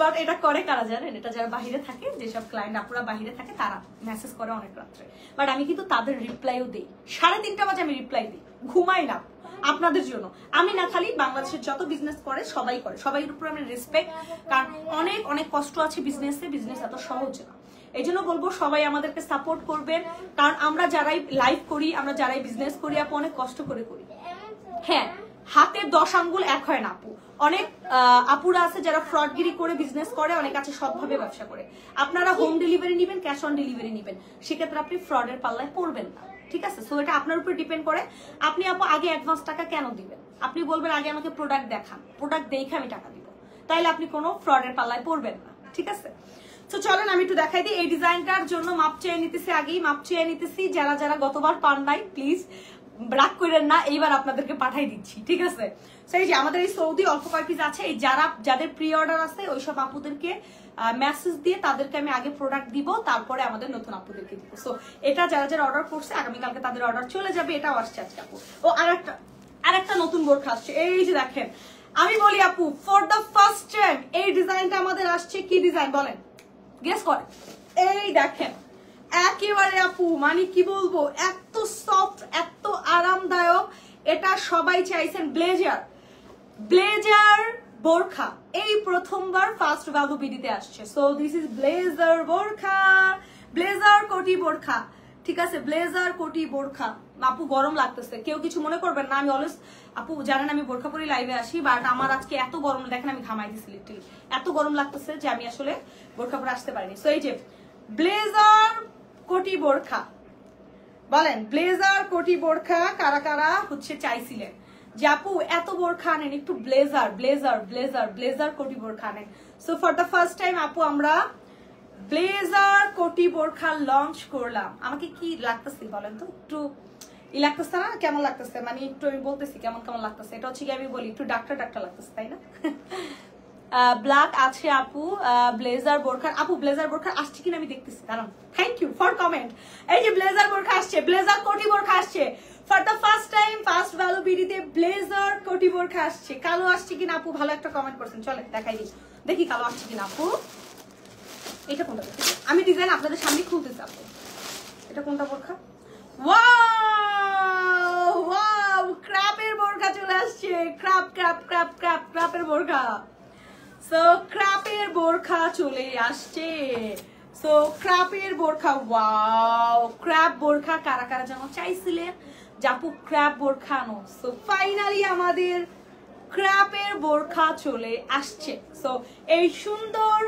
বাট এটা করে কারা জানেন? এটা যারা বাহিরে থাকে, যেসব ক্লায়েন্ট আপুরা বাহিরে থাকে তারা মেসেজ করে অনেক রাত্রে। বাট আমি কিন্তু তাদের রিপ্লাইও দিই, 3:30 বাজে আমি রিপ্লাই দিই, ঘুমাই না আপনাদের জন্য। আমি না, খালি বাংলাদেশের যত বিজনেস করে সবাই করে, সবাইয়ের উপর আমি রেসপেক্ট, কারণ অনেক অনেক কষ্ট আছে বিজনেসে, বিজনেস এত সহজ না। এই জন্য বলবো সবাই আমাদেরকে সাপোর্ট করবেন, কারণ আমরা যারাই লাইভ করি, আমরা যারাই বিজনেস করি আপু অনেক কষ্ট করে করি। হ্যাঁ, হাতের 10 আঙ্গুল এক হয় না আপু। অনেক আপুরা আছে যারা ফ্রডগিরি করে বিজনেস করে, অনেক আছে সৎভাবে ব্যবসা করে। আপনারা হোম ডেলিভারি নিবেন, ক্যাশ অন ডেলিভারি নিবেন, সেক্ষেত্রে আপনি ফ্রডের পাল্লায় পড়বেন না, ঠিক আছে? সো এটা আপনার উপর ডিপেন্ড করে। আপনি আপু আগে অ্যাডভান্স টাকা কেন দিবেন? আপনি বলবেন আগে আমাকে প্রোডাক্ট দেখান, প্রোডাক্ট দেখে আমি টাকা দিব, তাইলে আপনি কোনো ফ্রডের পাল্লায় পড়বেন না, ঠিক আছে? তো চলেন আমি একটু দেখাই দিই। এই ডিজাইনটার জন্য মাপ চেয়ে নিতেছি, আগেই মাপ চেয়ে নিতেছি। যারা যারা গতবার পান নাই প্লিজ রাগ করেন না, এইবার আপনাদেরকে পাঠাই দিচ্ছি, ঠিক আছে? সেই যে আমাদের এই সৌদি অল্প কয়েক পিস আছে, এই যাদের প্রি অর্ডার আছে ওইসব আপুদেরকে মেসেজ দিয়ে তাদেরকে আমি আগে প্রোডাক্ট দিব, তারপরে আমাদের নতুন আপুদেরকে দিব। সো এটা যারা যারা অর্ডার করছে আগামীকালকে তাদের অর্ডার চলে যাবে। এটাও আসছে আজকে আপু। ও আরেকটা নতুন বোরখা আসছে, এই যে দেখেন। আমি বলি আপু ফর দ্য ফার্স্ট টাইম এই ডিজাইনটা আমাদের আসছে। কি ডিজাইন বলেন, গেস করেন। এই দেখেন, একেবারে আপু মানে কি বলবো, এত সফট, এত আরামদায়ক। এটা সবাই চাইছেন। ব্লেজার বোরখা এই প্রথমবার ফার্স্ট ভ্যালু বিডিতে আসছে। সো দিস ইজ ব্লেজার বোরখা, ব্লেজার কোটি বোরখা, ঠিক আছে? ব্লেজার কোটি বোরখা। আপু গরম লাগতেছে, কেউ কিছু মনে করবেন না। আমি অলওয়েজ আপু জানেন আমি বোরখা পরে লাইভে আসি, বাট আমার আজকে এত গরম, দেখেন আমি ঘামাই দিছি লিটারালি, এত গরম লাগতেছে যে আমি আসলে বোরখা পরে আসতে পারিনি। সো এই যে ব্লেজার কোটি বোরখা, বলেন ব্লেজার কোটি বোরখা কারা কারা হচ্ছে চাইছিলেন যে আপু এত বোরখা আনেন, একটু ব্লেজার ব্লেজার ব্লেজার ব্লেজার কোটি বোরখা আনেন। So for the first time আপু আমরা ব্লেজার কোটি বোরখা লঞ্চ করলাম। আমাকে কি লাগতেছে বলেন তো, একটু ই লাগতেছে না? কেমন লাগতেছে মানে একটু আমি বলতেছি কেমন কেমন লাগতেছে। এটা হচ্ছে কি আমি বলি একটু ডাক্তার লাগতেছে, তাই না? ব্ল্যাক আছে আপু ব্লেজার বোরখা। আপু ব্লেজার বোরখা আসছে কিনা আমি দেখতেছি, কারণ থ্যাংক ইউ ফর কমেন্ট। এই যে ব্লেজার বোরখা আসছে, ব্লেজার কোটি বোরখা আসছে for the first time first value বিডিতে ব্লেজার কোটি বোরখা আসছে। কালো আসছে কিনা আপু ভালো একটা কমেন্ট করছেন, চলে দেখাই দিই, দেখি কালো আসছে কিনা আপু। এটা কোনটা দেখি আমি ডিজাইন আপনাদের সামনে খুলতেছি আপু। এটা কোনটা বোরখা? ওয়াও ওয়াও, ক্র্যাপের বোরখা চলে আসছে। ক্র্যাপের বোরখা। সো ক্র্যাপের বোরখা চলে আসছে। সো ক্র্যাপের বোরখা, ওয়াও ক্র্যাপ বোরখা কারা কারা যেন চাইছিলেন জাপু ক্র্যাপ বোরখা আনো। সো ফাইনালি আমাদের ক্র্যাপের বোরখা চলে আসছে। সো এই সুন্দর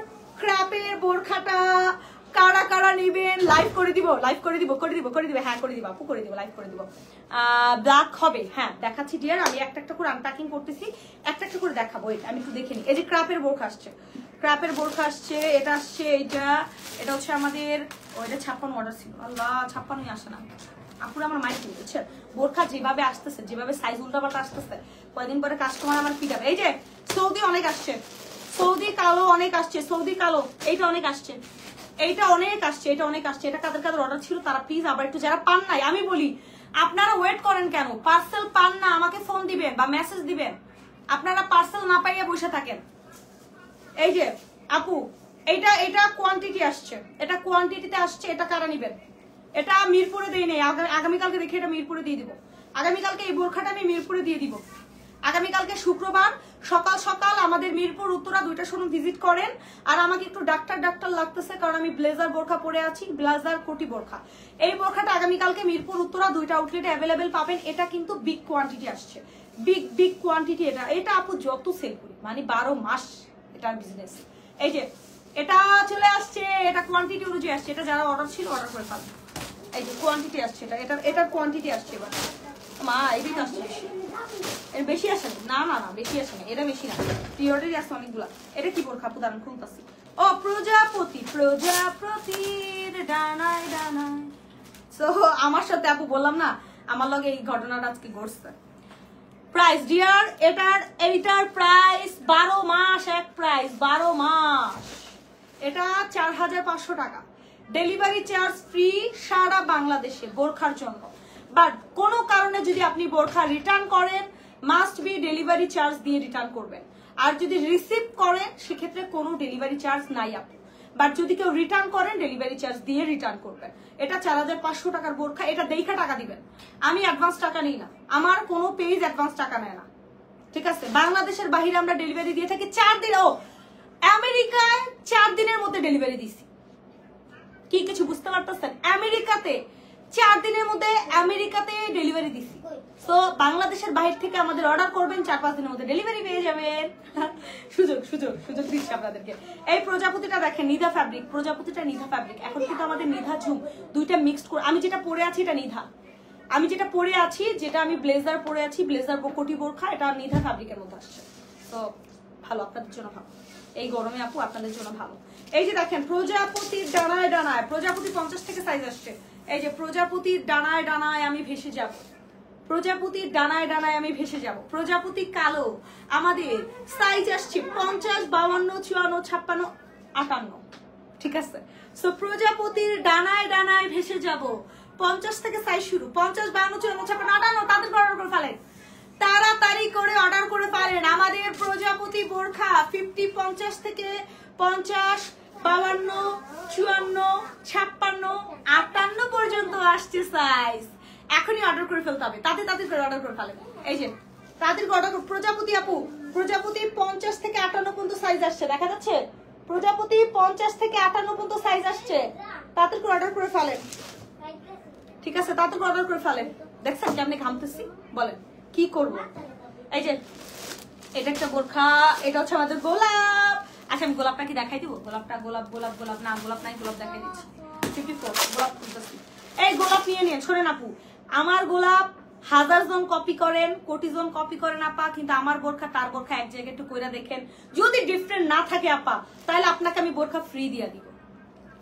ক্র্যাপের বোরখাটা কারা কারা নিবেন লাইভ করে দিব, লাইভ করে দিব, হ্যাঁ করে দিব আপু, করে দিব, লাইভ করে দিব। ব্ল্যাক হবে, হ্যাঁ দেখাচ্ছি ডিয়ার, আমি একটা একটা করে আনপ্যাকিং করতেছি, একটা একটা করে দেখাবো। আমি একটু দেখে নিই। এই যে ক্র্যাপের বোরখা আসছে, ক্র্যাপের বোরখা আসছে। এটা আসছে এটা হচ্ছে আমাদের ওইটা 56 অর্ডার ছিল। আল্লাহ 56ই আসে না আপুরা, আমার মাইন্ড বুঝছে বোরখা যেভাবে আসতেছে, যেভাবে সাইজ উল্টাপাল্টা আসতেছে, কয়েকদিন পরে কাস্টমার আমার পিটাবে। এই যে সৌদি অনেক আসছে, সৌদি কালো অনেক আসছে, সৌদি কালো এইটা অনেক আসছে, এইটা অনেক আসছে, এটা অনেক আসছে। এটা কাদের কাদের অর্ডার ছিল তারা প্লিজ আবার একটু, যারা পান নাই আমি বলি আপনারা ওয়েট করেন কেন? পার্সেল পান না আমাকে ফোন দিবেন বা মেসেজ দিবেন। আপনারা পার্সেল না পাইয়া বসে থাকেন। এই যে আপু এটা কোয়ান্টিটি আসছে, এটা কোয়ান্টিটিতে আসছে। এটা কারা নিবেন? এটা মিরপুরে দেই নেই, আগামীকালকে দেখে এটা মিরপুরে দিয়ে দিব। আগামীকালকে এই বোরখাটা আমি মিরপুরে দিয়ে দিব। আগামীকালকে শুক্রবার সকাল সকাল আমাদের মিরপুর উত্তরা 2টা শোরুম ভিজিট করেন। আর আমাকে একটু ডাক্তার লাগতেছে, কারণ আমি ব্লেজার বোরখা পরে আছি, ব্লেজার কোটি বোরখা। এই বোরখাটা আগামীকালকে মিরপুর উত্তরা 2টা আউটলেটে অ্যাভেলেবেল পাবেন। এটা কিন্তু বিগ কোয়ান্টিটি আসছে, বিগ কোয়ান্টিটি। এটা আপু যত সেল করি, মানে 12 মাস এটার বিজনেস। এই যে এটা চলে আসছে, এটা কোয়ান্টিটি অনুযায়ী আসছে। এটা যারা অর্ডার ছিল অর্ডার করে পাবেন। এই যে কোয়ান্টিটি আসছে, এটার কোয়ান্টিটি আসছে। এবার মা এদিক আসছে, এর বেশি আসে না, বেশি আসে না, এটা বেশি না, পিওরই আছে অনেকগুলা। এটা কি বোরখা আপু? দাঁড়ান খুলতাছি। ও প্রজাপতির ডানায় ডানায়। সো আমার সাথে আপু বললাম না, আমার লগে এই ঘটনাটা আজকে ঘটছে। প্রাইস ডিয়ার, এইটার প্রাইস 12 মাস, এক প্রাইস 12 মাস। এটা 4500 টাকা, ডেলিভারি চার্জ ফ্রি সারা বাংলাদেশে বোরখার জন্য। বাট কোনো কারণে যদি আপনি বোরখা রিটার্ন করেন, মাস্ট বি ডেলিভারি চার্জ দিয়ে রিটার্ন করবেন। আর যদি রিসিভ করেন সেক্ষেত্রে কোনো ডেলিভারি চার্জ নাই আপু। বাট যদি কেউ রিটার্ন করেন ডেলিভারি চার্জ দিয়ে রিটার্ন করবেন। এটা 4500 টাকার বোরখা, এটা দেখা টাকা দিবেন। আমি অ্যাডভান্স টাকা নিই না, আমার কোনো পেজ অ্যাডভান্স টাকা নেয় না, ঠিক আছে? বাংলাদেশের বাইরে আমরা ডেলিভারি দিয়ে থাকি 4 দিন। ও আমেরিকায় 4 দিনের মধ্যে ডেলিভারি দিছি। কি কিছু বুঝতে পারতেছেন? আমেরিকাতে 4 দিনের মধ্যে আমেরিকাতে ডেলিভারি দিছি। সো বাংলাদেশের বাইরে থেকে আমাদের অর্ডার করবেন, 4-5 দিনের মধ্যে ডেলিভারি পেয়ে যাবেন। সুযোগ দিচ্ছি আপনাদেরকে। এই প্রজাপতিটা দেখেন, নিধা ফ্যাব্রিক, প্রজাপতিটা নিধা ফ্যাব্রিক। এখন কিন্তু আমাদের নিধা ঝুম দুইটা মিক্সড করে, আমি যেটা পরে আছি এটা নিধা, আমি যেটা পরে আছি, যেটা আমি ব্লেজার পরে আছি, ব্লেজার কোটি বোরখা, এটা নিধা ফ্যাব্রিকের মধ্যে আসছে। তো ভালো, আপনাদের জন্য ভালো, এই গরমে আপু আপনাদের জন্য ভালো। এই যে দেখেন প্রজাপতির ডানায় ডানায়, প্রজাপতি 50 থেকে সাইজ আসছে। এই যে প্রজাপতির ডানায় ডানায় আমি ভেসে যাব, প্রজাপতির ডানায় ডানায় আমি ভেসে যাব। প্রজাপতি কালো, আমাদের সাইজ আসছে 50, 52, 54, 56, 58, ঠিক আছে? সো প্রজাপতির ডানায় ডানায় ভেসে যাব, 50 থেকে সাইজ শুরু, 50, 52, 54, 56, 58। তাদের অর্ডার করে ফেলেন, তাড়াতাড়ি করে অর্ডার করে ফেলেন। আমাদের প্রজাপতি বোরখা 50, 50 থেকে 50, 52, 54, 56, 58 পর্যন্ত আসছে সাইজ। এখনই অর্ডার করে ফেলতে হবে, তাদের করে অর্ডার করে ফেলেন। এই যে তাদের অর্ডার, প্রজাপতি আপু, প্রজাপতি 50 থেকে 58 পর্যন্ত সাইজ আসছে, দেখা যাচ্ছে? প্রজাপতি 50 থেকে 58 পর্যন্ত সাইজ আসছে, তাদের করে অর্ডার করে ফেলেন, ঠিক আছে? তাদের করে অর্ডার করে ফেলেন। দেখছেন কেমনে ঘামতেছি, বলেন কি করব? এই যে এটা একটা বোরখা, এটা হচ্ছে আমাদের গোলাপ। আচ্ছা আমি গোলাপটা কি দেখাই দিব? গোলাপটা গোলাপ না, গোলাপ নাই, গোলাপ দেখাই দিচ্ছি। 54 গোলাপ খুলতেছি। এই গোলাপ নিয়ে নিন, শোনেন আপু, আমার গোলাপ 1000 জন কপি করেন, কোটি জন কপি করেন আপা, কিন্তু আমার বোরখা তার বোরখা এক জায়গায় একটু কইরা দেখেন। যদি ডিফারেন্ট না থাকে আপা, তাহলে আপনাকে আমি বোরখা ফ্রি দিয়া দিব,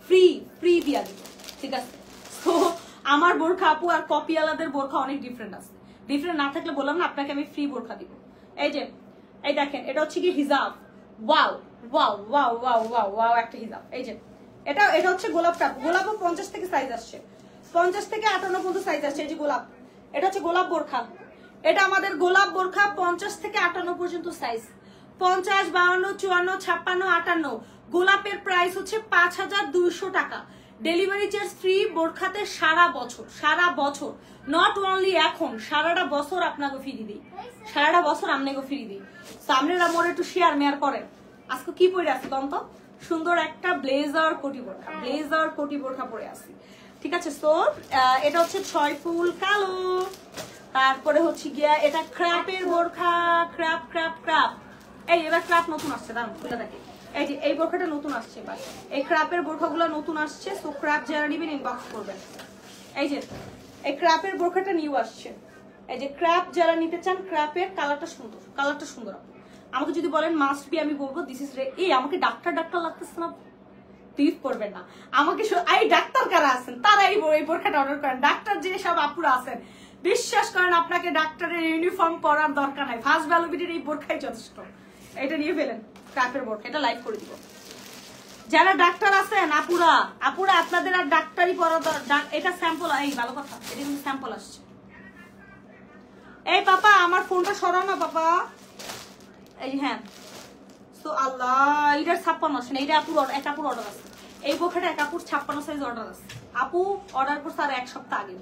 ফ্রি দিয়া দিব, ঠিক আছে? তো আমার বোরখা আপু আর কপিওয়ালাদের বোরখা অনেক ডিফারেন্ট আছে। ডিফারেন্ট না থাকলে বললাম না, আপনাকে আমি ফ্রি বোরখা দিব। এই যে এই দেখেন, এটা হচ্ছে কি হিজাব। Wow wow wow wow wow wow, একটা হিজাব। এই যে এটা হচ্ছে গোলাপটা, গোলাপও 50 থেকে সাইজ আসছে, 50 থেকে 58 পর্যন্ত সাইজ আসছে। এই যে গোলাপ, এটা হচ্ছে গোলাপ বোরখা, এটা আমাদের গোলাপ বোরখা 50 থেকে 58 পর্যন্ত সাইজ, 50, 52, 54, 56, 58। গোলাপের প্রাইস হচ্ছে 5200 টাকা, ডেলিভারি চার্জ ফ্রি বোরখাতে সারা বছর, নট অনলি এখন, সারাটা বছর আপনাকে ফ্রি দিই, সারাটা বছর আপনাকে ফ্রি দিই। সামনের আমার একটু শেয়ার মেয়ার করেন। আজকে কি পরে আসি তন্ত সুন্দর একটা ব্লেজার কোটি বোরখা পরে আসি, ঠিক আছে? সো এটা হচ্ছে 6 ফুল কালো, তারপরে হচ্ছে গিয়া এটা ক্র্যাপের বোরখা, ক্র্যাপ। এই এবার ক্র্যাপ নতুন আসছে, দাঁড়ান খুলে দেখি। এই যে এই বোরখাটা নতুন আসছে, এবার এই ক্র্যাপের বোরখাগুলো নতুন আসছে। সো ক্র্যাপ যারা নিবেন ইনবক্স করবেন। এই যে এই ক্র্যাপের বোরখাটা নিউ আসছে, এই যে ক্র্যাপ যারা নিতে চান, ক্র্যাপের কালারটা সুন্দর। আমাকে যদি বলেন মাস্ট বি, আমি বলবো দিস ইজ এই আমাকে ডাক্তার লাগতেছে না, প্লিজ করবেন না আমাকে। এই ডাক্তার কারা আছেন তারা এই বোরখাটা অর্ডার করেন। ডাক্তার যে সব আপুরা আছেন, বিশ্বাস করেন আপনাকে ডাক্তারের ইউনিফর্ম পরার দরকার নাই, ফার্স্ট ভ্যালুবিটির এই বোরখাই যথেষ্ট। এটা নিয়ে ফেলেন, ক্র্যাপের বোরখা, এটা লাইভ করে দিব। যারা ডাক্তার আছেন আপুরা আপনাদের আর ডাক্তারি পড়া, এটা স্যাম্পল। এই ভালো কথা, এটা কিন্তু স্যাম্পল আসছে। এই পাপা আমার ফোনটা সরাও না পাপা। এই হ্যাঁ, সো আল্লাহ, এটার 56 আসে না, এটা আপুর অর্ডার আছে। এই বোরখাটা এক আপুর 56 সাইজ অর্ডার আছে, আপু অর্ডার করছে আর 1 সপ্তাহ আগে,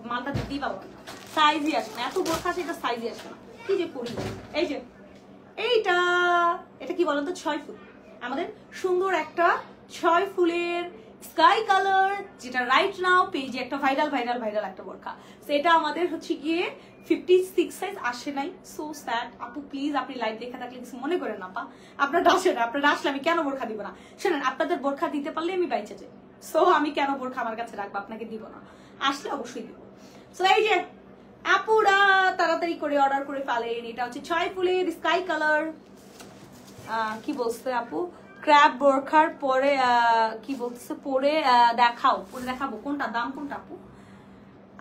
মালটা দিতেই পারবো না, সাইজই আসে না, এত বোরখা আছে এটা সাইজই আসে না, কি যে করি। এই যে এইটা, এটা কি বলতো 6 ফুল, আমাদের সুন্দর একটা 6 ফুলের স্কাই কালার, যেটা রাইট নাও পেজে একটা ভাইরাল একটা বোরখা। সেটা আমাদের হচ্ছে গিয়ে 56 সাইজ আসে নাই, সো স্যাড। আপু প্লিজ আপনি লাইভ দেখে থাকলে কিছু মনে করেন না, আপনার আসেন, আপনার আসলে আমি কেন বোরখা দিব না? শোনেন, আপনাদের বোরখা দিতে পারলে আমি বাইচে যাই, সো আমি কেন বোরখা আমার কাছে রাখবো, আপনাকে দিব না, আসলে অবশ্যই দিব। সো এই যে আপুরা তাড়াতাড়ি করে অর্ডার করে ফেলেন, এটা হচ্ছে 6 ফুলের স্কাই কালার। কি বলছে আপু, ক্র্যাব বোরখার পরে কি বলছে, পরে দেখাও, পরে দেখাবো, কোনটা দাম কোনটা আপু?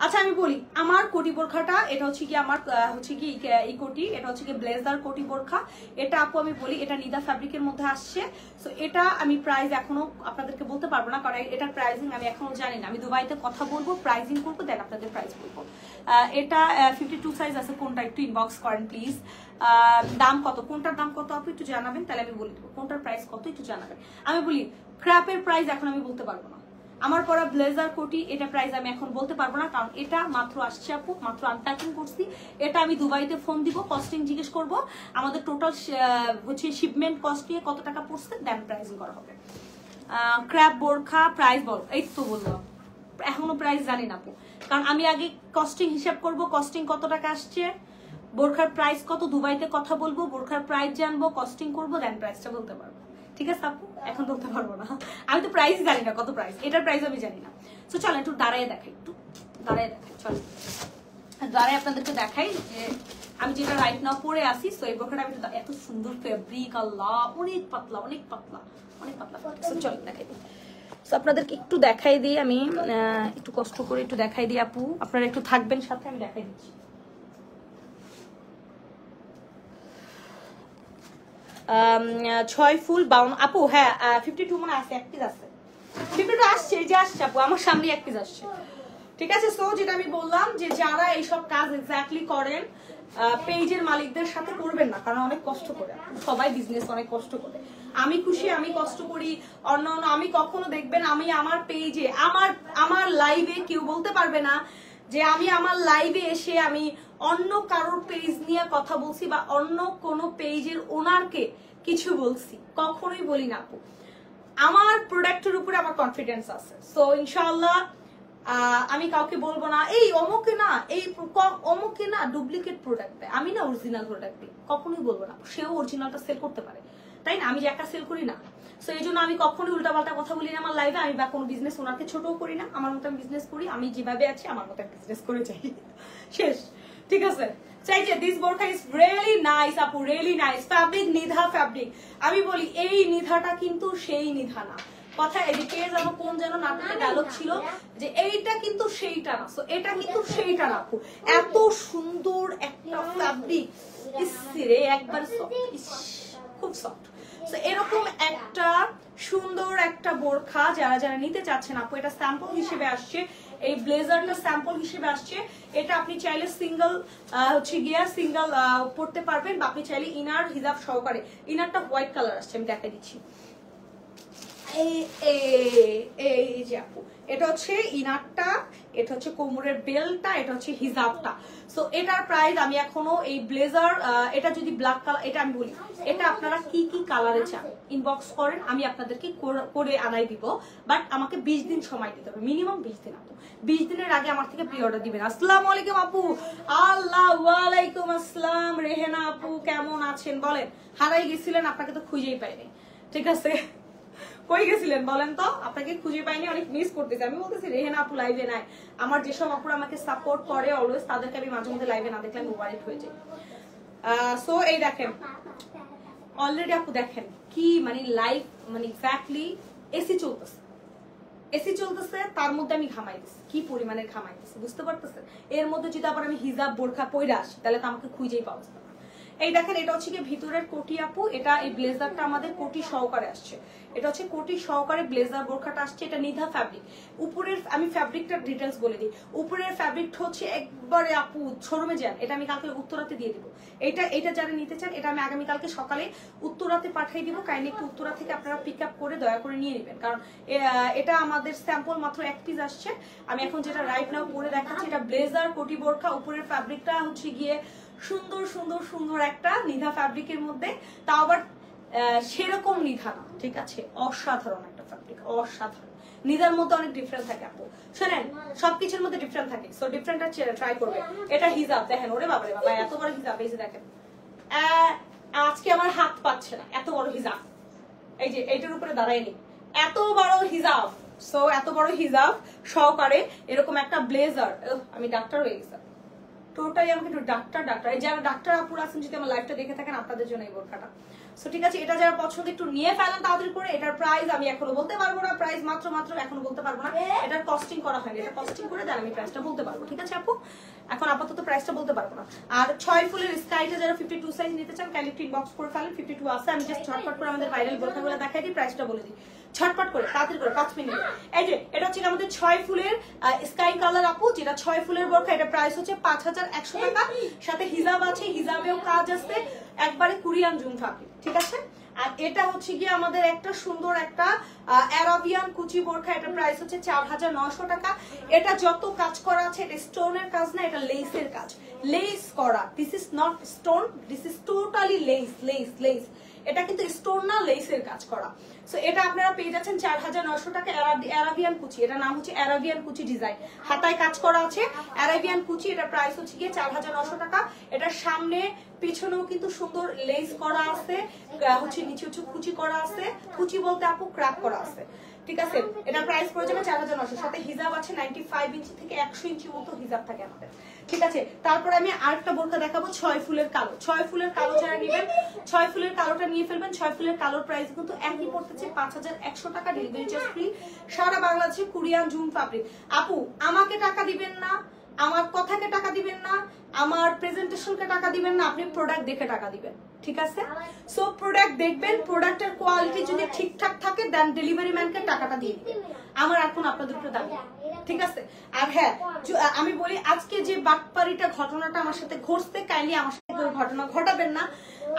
আচ্ছা আমি বলি, আমার কোটি বোরখাটা এটা হচ্ছে কি, আমার হচ্ছে কি এই কোটি, এটা হচ্ছে কি ব্লেজার কোটি বোরখা। এটা আপু আমি বলি, এটা নিদা ফ্যাব্রিকের মধ্যে আসছে। সো এটা আমি প্রাইস এখনো আপনাদেরকে বলতে পারবো না, কারণ এটার প্রাইসিং আমি এখনো জানি না। আমি দুবাইতে কথা বলবো, প্রাইসিং করবো, দেন আপনাদের প্রাইস বলবো। এটা 52 সাইজ আছে, কোনটা একটু ইনবক্স করেন প্লিজ। দাম কত, কোনটার দাম কত আপু একটু জানাবেন, তাহলে আমি বলে দেবো কোনটার প্রাইস কত একটু জানাবেন। আমি বলি ক্র্যাপের প্রাইস এখন আমি বলতে পারবো না, আমার পরা ব্লেজার কোটি এটা প্রাইস আমি এখন বলতে পারবো না, কারণ এটা মাত্র আসছে আপু, মাত্র আনপ্যাকিং করছি। এটা আমি দুবাইতে ফোন দিব, কস্টিং জিজ্ঞেস করবো, আমাদের টোটাল হচ্ছে শিপমেন্ট কস্ট নিয়ে কত টাকা পড়ছে, দেন প্রাইসিং করা হবে। ক্র্যাপ বোরখা প্রাইস বল, এই তো বললাম, এখনো প্রাইস জানি না আপু, কারণ আমি আগে কস্টিং হিসাব করব, কস্টিং কত টাকা আসছে, বোরখার প্রাইস কত, দুবাইতে কথা বলবো, বোরখার প্রাইস জানবো, কস্টিং করবো, দেন প্রাইসটা বলতে পারবো। ঠিক আছে আপু, এখন বলতে পারবো না, আমি তো প্রাইস জানি না কত প্রাইস, এটার প্রাইস আমি জানি না। তো চলো একটু দাঁড়ায় দেখাই, চলো দাঁড়ায় আপনাদেরকে দেখাই যে আমি যেটা রাইট নাও পরে আসি। সো এই বোরখাটা আমি এত সুন্দর ফেব্রিক, আল্লাহ অনেক পাতলা চলো দেখাই দিই। সো আপনাদেরকে একটু দেখাই দিই, আমি একটু কষ্ট করে একটু দেখাই দিই আপু, আপনারা একটু থাকবেন সাথে, আমি দেখাই দিচ্ছি। 6 ফুল 52 আপু, হ্যাঁ 52 মনে আছে, এক পিস আছে, 52 আসছে, এই যে আসছে আপু আমার সামনে এক পিস আসছে। ঠিক আছে, সো যেটা আমি বললাম যে যারা এইসব কাজ এক্স্যাক্টলি করেন পেজের মালিকদের সাথে করবেন না, কারণ অনেক কষ্ট করে, সবাই বিজনেস অনেক কষ্ট করে, আমি খুশি আমি কষ্ট করি, অন্য আমি কখনো দেখবেন আমি আমার পেজে আমার লাইভে কেউ বলতে পারবে না যে আমি আমার লাইভে এসে আমি অন্য কারোর পেজ নিয়ে কথা বলছি বা অন্য কোনো পেজের ওনারকে কিছু বলছি, কখনোই বলি না আপু। আমার প্রোডাক্টের উপরে আমার কনফিডেন্স আছে, সো ইনশাআল্লাহ আমি কাউকে বলবো না এই অমুকে না, এই অমুকে না ডুপ্লিকেট প্রোডাক্ট দেয়, আমি না অরিজিনাল প্রোডাক্ট দিই, কখনোই বলবো না। সেও অরিজিনালটা সেল করতে পারে, তাই না? আমি যে একটা সেল করি না, সো এই জন্য আমি কখনোই উল্টাপাল্টা কথা বলি না আমার লাইভে। আমি বা কোনো বিজনেস ওনাকে ছোটও করি না, আমার মতো আমি বিজনেস করি, আমি যেভাবে আছি আমার মতো বিজনেস করে যাই, শেষ। ঠিক আছে, চাই যে দিস বোরখা ইজ রিয়েলি নাইস আপু, really nice fabric, Nida fabric. আমি বলি এই নিধাটা কিন্তু সেই নিধা না, কথা এদিকে যেন কোন যেন নাটকের ডায়লগ ছিল যে এইটা কিন্তু সেইটা না, সো এটা কিন্তু সেইটা না আপু, এত সুন্দর একটা ফ্যাব্রিক, ইসরে একবার খুব সফট। সো এরকম একটা সুন্দর একটা বোরখা যারা যারা নিতে চাচ্ছেন আপু, এটা স্যাম্পল হিসেবে আসছে, এই ব্লেজারটা স্যাম্পল হিসেবে আসছে। এটা আপনি চাইলে সিঙ্গেল হচ্ছে গিয়া সিঙ্গেল পড়তে পারবেন, বা আপনি চাইলে ইনার হিজাব সহকারে, ইনারটা হোয়াইট কালার আসছে, আমি দেখাই দিচ্ছি। এই যে আপু, এটা হচ্ছে ইনারটা, এটা হচ্ছে কোমরের বেল্টটা, এটা হচ্ছে হিজাবটা। সো এটার প্রাইস আমি এখনো এই ব্লেজার, এটা যদি ব্ল্যাক কালার, এটা আমি বলি এটা আপনারা কি কি কালারে চান ইনবক্স করেন, আমি আপনাদেরকে করে আনাই দিব, বাট আমাকে 20 দিন সময় দিতে হবে, মিনিমাম 20 দিন আপু, 20 দিনের আগে আমার থেকে প্রি অর্ডার দিবেন। আসসালামু আলাইকুম আপু। আল্লাহ ওয়ালাইকুম আসসালাম। রেহেনা আপু কেমন আছেন বলেন? হারাই গেছিলেন, আপনাকে তো খুঁজেই পাইনি। ঠিক আছে, কই গেছিলেন বলেন তো? আপনাকে খুঁজে পাইনি, অনেক মিস করতেছি। আমি বলতেছি রেহেনা আপু লাইভে নাই, আমার যেসব আপুরা আমাকে সাপোর্ট করে অলওয়েজ, তাদেরকে আমি মাঝে মধ্যে লাইভে না দেখলে মোবাইল হয়ে যায়। সো এই দেখেন অলরেডি আপু দেখেন কি মানে লাইভ, মানে এক্স্যাক্টলি এসি চলতেছে, তার মধ্যে আমি ঘামাইতেছি, কি পরিমাণের ঘামাইতেছি বুঝতে পারতেছেন? এর মধ্যে যদি আবার আমি হিজাব বোরখা পইরা আসি তাহলে তো আমাকে খুঁজেই পাওয়া যাবে না। এই দেখেন এটা হচ্ছে কি ভিতরের কোটি আপু, এটা এই ব্লেজারটা আমাদের কোটি সহকারে আসছে, এটা হচ্ছে কোটি সহকারে ব্লেজার বোরখাটা আসছে, এটা নিধা ফ্যাব্রিক। উপরের আমি ফ্যাব্রিকটার ডিটেলস বলে দিই, উপরের ফ্যাব্রিকটা হচ্ছে একবারে আপু শোরুমে যান, এটা আমি কালকে উত্তরাতে দিয়ে দিব। এটা যারা নিতে চান এটা আমি আগামীকালকে সকালে উত্তরাতে পাঠিয়ে দিব, কাইন্ডলি একটু উত্তরা থেকে আপনারা পিক আপ করে দয়া করে নিয়ে নেবেন, কারণ এটা আমাদের স্যাম্পল মাত্র 1 পিস আসছে। আমি এখন যেটা রাইট নাও পরে দেখাচ্ছি, এটা ব্লেজার কোটি বোরখা, উপরের ফ্যাব্রিকটা হচ্ছে গিয়ে সুন্দর সুন্দর সুন্দর একটা নিধা ফ্যাব্রিকের মধ্যে, তাও আবার সেরকম নিধা না, ঠিক আছে, অসাধারণ একটা ফ্যাব্রিক, অসাধারণ। নিধার মধ্যে অনেক ডিফারেন্ট থাকে আপু, শোনেন সবকিছুর মধ্যে ডিফারেন্ট থাকে, সো ডিফারেন্টটা ট্রাই করবে। এটা হিজাব দেখেন, ওরে বাবা রে বাবা এত বড় হিজাব, এই যে দেখেন আজকে আমার হাত পাচ্ছে না, এত বড় হিজাব, এই যে এইটার উপরে দাঁড়ায়নি, এত বড় হিজাব, সো এত বড় হিজাব সহকারে এরকম একটা ব্লেজার। আমি ডাক্তার হয়ে গেছি টোটালি, আমাকে একটু ডাক্তার এই যারা ডাক্তার আপুরা আছেন যদি আমার লাইভটা দেখে থাকেন আপনাদের জন্য এই বোরখাটা। সো ঠিক আছে, এটা যারা পছন্দ একটু নিয়ে ফেলেন তাড়াতাড়ি করে। এটার প্রাইস আমি এখনো বলতে পারবো না, প্রাইস মাত্র এখনো বলতে পারবো না, এটার কস্টিং করা হয়নি, এটা কস্টিং করে দেন আমি প্রাইসটা বলতে পারবো, ঠিক আছে আপু, এখন আপাতত প্রাইসটা বলতে পারবো না। আর 6 ফুলের স্কাইটা যারা 52 সাইজ নিতে চান কাইন্ডলি ইনবক্স করে ফেলেন, 52 আছে। আমি জাস্ট ঝটপট করে আমাদের ভাইরাল বোরখাগুলো দেখাই দিই, প্রাইসটা বলে দিই ঝটপট করে, তাড়াতাড়ি করে 5 মিনিট। এই যে এটা হচ্ছে আমাদের 6 ফুলের স্কাই কালার আপু, যেটা 6 ফুলের বোরখা, এটা প্রাইস হচ্ছে 5100 টাকা, সাথে হিজাব আছে, হিজাবেও কাজ আছে, একবারে কোরিয়ান জুম ফ্যাব্রিক, ঠিক আছে। আর এটা হচ্ছে গিয়ে আমাদের একটা সুন্দর একটা অ্যারাবিয়ান কুচি বোরখা, এটা প্রাইস হচ্ছে 4900 টাকা। এটা যত কাজ করা আছে এটা স্টোনের কাজ না, এটা লেসের কাজ, লেস করা, this is not stone, this is totally less, এটা কিন্তু স্টোন না, লেসের কাজ করা। সো এটা আপনারা পেয়ে যাচ্ছেন 4900 টাকা, অ্যারাবিয়ান কুচি, এটা নাম হচ্ছে অ্যারাবিয়ান কুচি ডিজাইন, হাতায় কাজ করা আছে অ্যারাবিয়ান কুচি, এটা প্রাইস হচ্ছে গিয়ে 4900 টাকা। এটার সামনে পিছনেও কিন্তু সুন্দর লেস করা আছে, হচ্ছে নিচে হচ্ছে কুচি করা আছে, কুচি বলতে আপু ক্র্যাপ করা আছে, ঠিক আছে। এটা প্রাইস পড়ে যাবে 4900, সাথে হিজাব আছে 95 ইঞ্চি থেকে 100 ইঞ্চি মতো হিজাব থাকে আমাদের, ঠিক আছে। তারপরে আমি আরেকটা বোরখা দেখাবো 6 ফুলের কালো, 6 ফুলের কালো যারা নেবেন 6 ফুলের কালোটা নিয়ে ফেলবেন। 6 ফুলের কালোর প্রাইস কিন্তু একই পড়তেছে 5100 টাকা, ডেলিভারি চার্জ ফ্রি, সারা বাংলাদেশে কোরিয়ান জুম ফ্যাব্রিক। আপু আমাকে টাকা দিবেন না, আমার কথাকে টাকা দিবেন না, আমার প্রেজেন্টেশনকে টাকা দিবেন না, আপনি প্রোডাক্ট দেখে টাকা দিবেন, ঠিক আছে। সো প্রোডাক্ট দেখবেন, প্রোডাক্টের কোয়ালিটি যদি ঠিকঠাক থাকে দেন ডেলিভারি ম্যানকে টাকাটা দিয়ে দিবেন, আমার এখন আপনাদের উপরে দাম, ঠিক আছে। আর হ্যাঁ আমি বলি, আজকে যে বাটপারিটা ঘটনাটা আমার সাথে ঘটছে, কাইন্ডলি আমার সাথে ঘটনা ঘটাবেন না।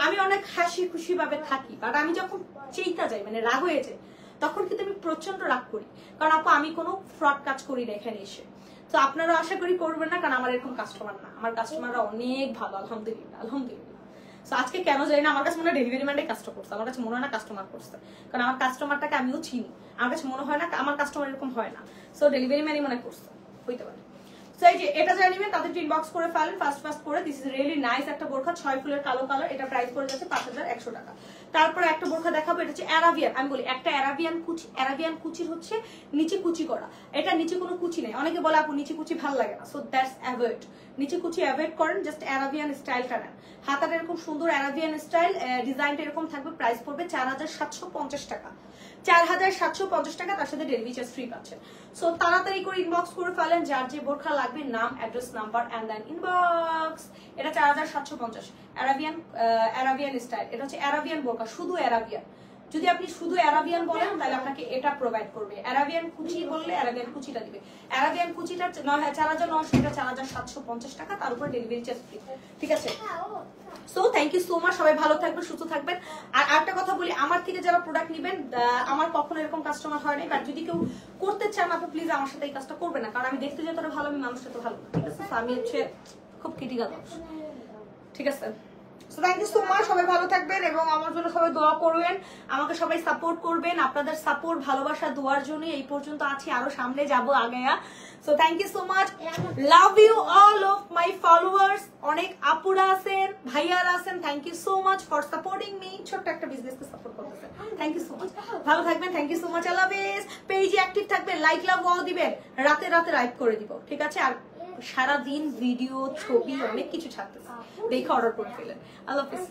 আমি অনেক হাসি খুশি ভাবে থাকি, বাট আমি যখন চেইতা যাই মানে রাগ হয়ে যায় তখন কিন্তু আমি প্রচন্ড রাগ করি, কারণ আপু আমি কোনো ফ্রড কাজ করি না এখানে এসে। তো আপনারা আশা করি করবেন না, কারণ আমার এরকম কাস্টমার না, আমার কাস্টমাররা অনেক ভালো, আলহামদুলিল্লাহ আলহামদুলিল্লাহ। তো আজকে কেন জানি না আমার কাছে মনে হয় ডেলিভারি ম্যানটাই কাস্টমার করছে, আমার কাছে মনে হয় না কাস্টমার করছে, কারণ আমার কাস্টমারটাকে আমিও চিনি, আমার কাছে মনে হয় না আমার কাস্টমার এরকম হয় না, সো ডেলিভারি ম্যানই মনে করছে, হইতে পারে। সো এই যে এটা যারা নেবেন তাদের ইনবক্স করে ফেলেন ফাস্ট করে, দিস ইজ রিয়েলি নাইস একটা বোরখা, 6 ফুলের কালো কালার, এটা প্রাইস পড়ে যাচ্ছে 5100 টাকা। তারপরে একটা বোরখা দেখাবো, এটা হচ্ছে অ্যারাবিয়ান, আমি বলি একটা অ্যারাবিয়ান কুচির হচ্ছে নিচে কুচি করা, এটা নিচে কোনো কুচি নেই, অনেকে বলে আপু নিচে কুচি ভালো লাগে না, সো দ্যাটস অ্যাভয়েড, নিচে কুচি অ্যাভয়েড করেন, জাস্ট অ্যারাবিয়ান স্টাইলটা নেন। হাতাটা এরকম সুন্দর অ্যারাবিয়ান স্টাইল, ডিজাইনটা এরকম থাকবে, প্রাইস পড়বে 4750 টাকা, 4750 টাকা, তার সাথে ডেলিভারি চার্জ ফ্রি পাচ্ছেন। সো তাড়াতাড়ি করে ইনবক্স করে ফেলেন যার যে বোরখা লাগবে, নাম, address, number and then inbox. এটা 4750, অ্যারাবিয়ান স্টাইল, এটা হচ্ছে অ্যারাবিয়ান বোরখা, শুধু অ্যারাবিয়ান। যদি আপনি শুধু অ্যারাবিয়ান বলেন তাহলে আপনাকে এটা প্রোভাইড করবে, অ্যারাবিয়ান কুচি বললে অ্যারাবিয়ান কুচিটা দিবে, অ্যারাবিয়ান কুচিটা 4900, এটা 4750 টাকা, তার উপর ডেলিভারি চার্জ ফ্রি, ঠিক আছে। So thank you so much, সবাই ভালো থাকবেন, সুস্থ থাকবেন। আর একটা কথা বলি, আমার থেকে যারা প্রোডাক্ট নেবেন, আমার কখনো এরকম কাস্টমার হয় নাই, বাট যদি কেউ করতে চান আপু প্লিজ আমার সাথে এই কাজটা করবে না, কারণ আমি দেখতে যতটা ভালো আমি মানুষটা তো ভালো, ঠিক আছে। আমি হচ্ছে খুব ক্রিটিক্যাল, ঠিক আছে। So thank you so much, সবাই ভালো থাকবেন এবং আমার জন্য সবাই দোয়া করবেন, আমাকে সবাই সাপোর্ট করবেন, আপনাদের সাপোর্ট ভালোবাসা দোয়ার জন্য এই পর্যন্ত আছি, আরো সামনে যাবো আগায়া। So thank you so much, love you all of my followers, অনেক আপুরা আছেন, ভাইয়ারা আছেন, thank you so much for supporting me, ছোট্ট একটা বিজনেসকে সাপোর্ট করতেছেন, থ্যাংক ইউ সো মাচ, ভালো থাকবেন, থ্যাংক ইউ সো মাচ, আল্লাহ হাফেজ। পেজে অ্যাক্টিভ থাকবেন, লাইক লাভ ওয়াও দিবেন, রাতে লাইভ করে দিব, ঠিক আছে। আর সারাদিন ভিডিও ছবি অনেক কিছু ছাড়তেছে, দেখে অর্ডার করে ফেলেন, আল্লাহ হাফেজ।